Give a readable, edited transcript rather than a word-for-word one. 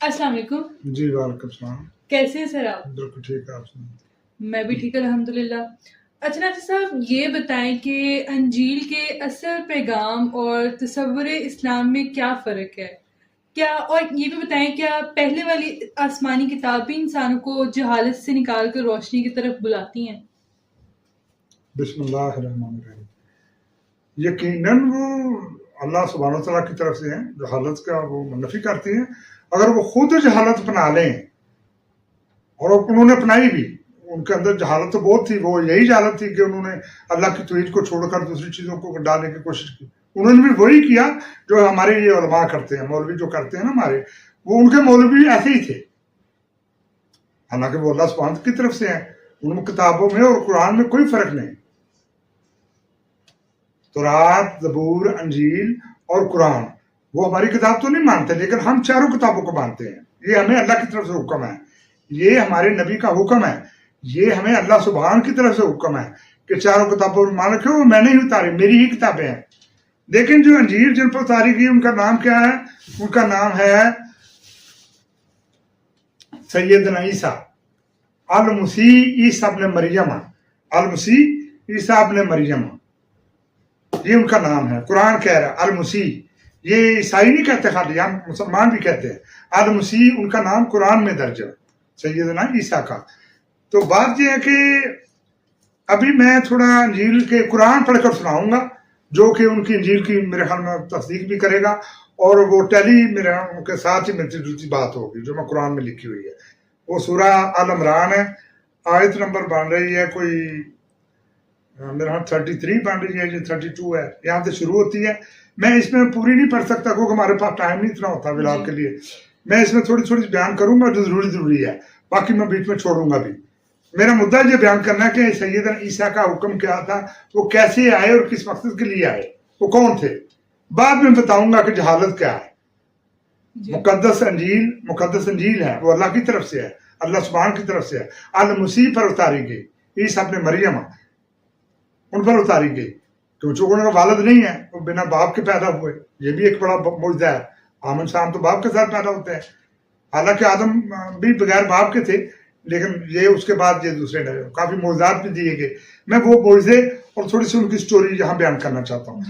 السلام علیکم جی وعلیکم السلام. کیسے ہیں سر آپ؟ بالکل ٹھیک ہے. آپ سنائیں. میں بھی ٹھیک الحمدللہ. اچھا ناصر صاحب یہ بتائیں کہ انجیل کے اصل پیغام اور تصور اسلام میں کیا فرق ہے؟ کیا اور یہ بھی بتائیں کیا پہلے والی آسمانی کتاب بھی انسانوں کو جہالت سے نکال کر روشنی کی طرف بلاتی ہیں؟ بسم اللہ الرحمن الرحیم. یقیناً وہ اللہ سبحانہ و تعالیٰ کی طرف سے ہیں. جہالت کا وہ منفی کرتی ہیں. اگر وہ خود جہالت اپنا لیں اور انہوں نے اپنائی بھی، ان کے اندر جہالت تو بہت تھی، وہ یہی جہالت تھی کہ انہوں نے اللہ کی توحید کو چھوڑ کر دوسری چیزوں کو ڈالنے کی کوشش کی. انہوں نے بھی وہی کیا جو ہمارے یہ علماء کرتے ہیں، مولوی جو کرتے ہیں نا ہمارے، وہ ان کے مولوی ایسے ہی تھے. حالانکہ وہ اللہ سبحانہ کی طرف سے ہیں. ان کتابوں میں اور قرآن میں کوئی فرق نہیں. تورات، زبور، انجیل اور قرآن وہ ہماری کتاب تو نہیں مانتے، لیکن ہم چاروں کتابوں کو مانتے ہیں. یہ ہمیں اللہ کی طرف سے حکم ہے، یہ ہمارے نبی کا حکم ہے، یہ ہمیں اللہ سبحانہ کی طرف سے حکم ہے کہ چاروں کتابوں پر مان رکھو. وہ میں نے ہی اتاری، میری ہی کتابیں ہیں. لیکن جو انجیل جن پر اتاری گئی ان کا نام کیا ہے؟ ان کا نام ہے سیدنا عیسیٰ المسیح عیسیٰ ابن مریم. المسیح عیسیٰ ابن مریم، یہ ان کا نام ہے. قرآن کہہ رہا ہے المسیح. یہ عیسائی نہیں کہتے، خالی ہم مسلمان بھی کہتے ہیں. المسیح ان کا نام قرآن میں درج ہے، سیدنا عیسیٰ کا. تو بات یہ ہے کہ ابھی میں تھوڑا انجیل کے قرآن پڑھ کر سناؤں گا، جو کہ ان کی انجیل کی میرے خیال میں تصدیق بھی کرے گا، اور وہ ٹیلی میرے ان کے ساتھ ہی ملتی جلتی بات ہوگی جو میں قرآن میں لکھی ہوئی ہے. وہ سورہ آل عمران ہے، آیت نمبر بن رہی ہے کوئی میرا 33 بن رہی ہے، یہ 32 ہے. یہاں سے شروع ہوتی ہے. میں اس میں پوری نہیں پڑھ سکتا کیونکہ ہمارے پاس ٹائم نہیں اتنا ہوتا ولاگ کے لیے. میں اس میں تھوڑی تھوڑی بیان کروں گا جو ضروری ہے، باقی میں بیچ میں چھوڑوں گا بھی. میرا مدعا یہ بیان کرنا ہے کہ سیدنا عیسیٰ کا حکم کیا تھا، وہ کیسے آئے اور کس مقصد کے لیے آئے، وہ کون تھے. بعد میں بتاؤں گا کہ جہالت کیا ہے. مقدس انجیل ہے، وہ اللہ کی طرف سے ہے، اللہ سبحانہ کی طرف سے ہے. المسیح پر اتاری گئی، عیسیٰ ابن مریم ان پر اتاری گئی. کیونکہ ان کا والد نہیں ہے، وہ بنا باپ کے پیدا ہوئے. یہ بھی ایک بڑا معجزہ ہے. عام انسان تو باپ کے ساتھ پیدا ہوتے ہیں، حالانکہ آدم بھی بغیر باپ کے تھے، لیکن یہ اس کے بعد یہ دوسرے نے کافی معجزات بھی دیے گئے. میں وہ معجزے اور تھوڑی سی ان کی سٹوری یہاں بیان کرنا چاہتا ہوں.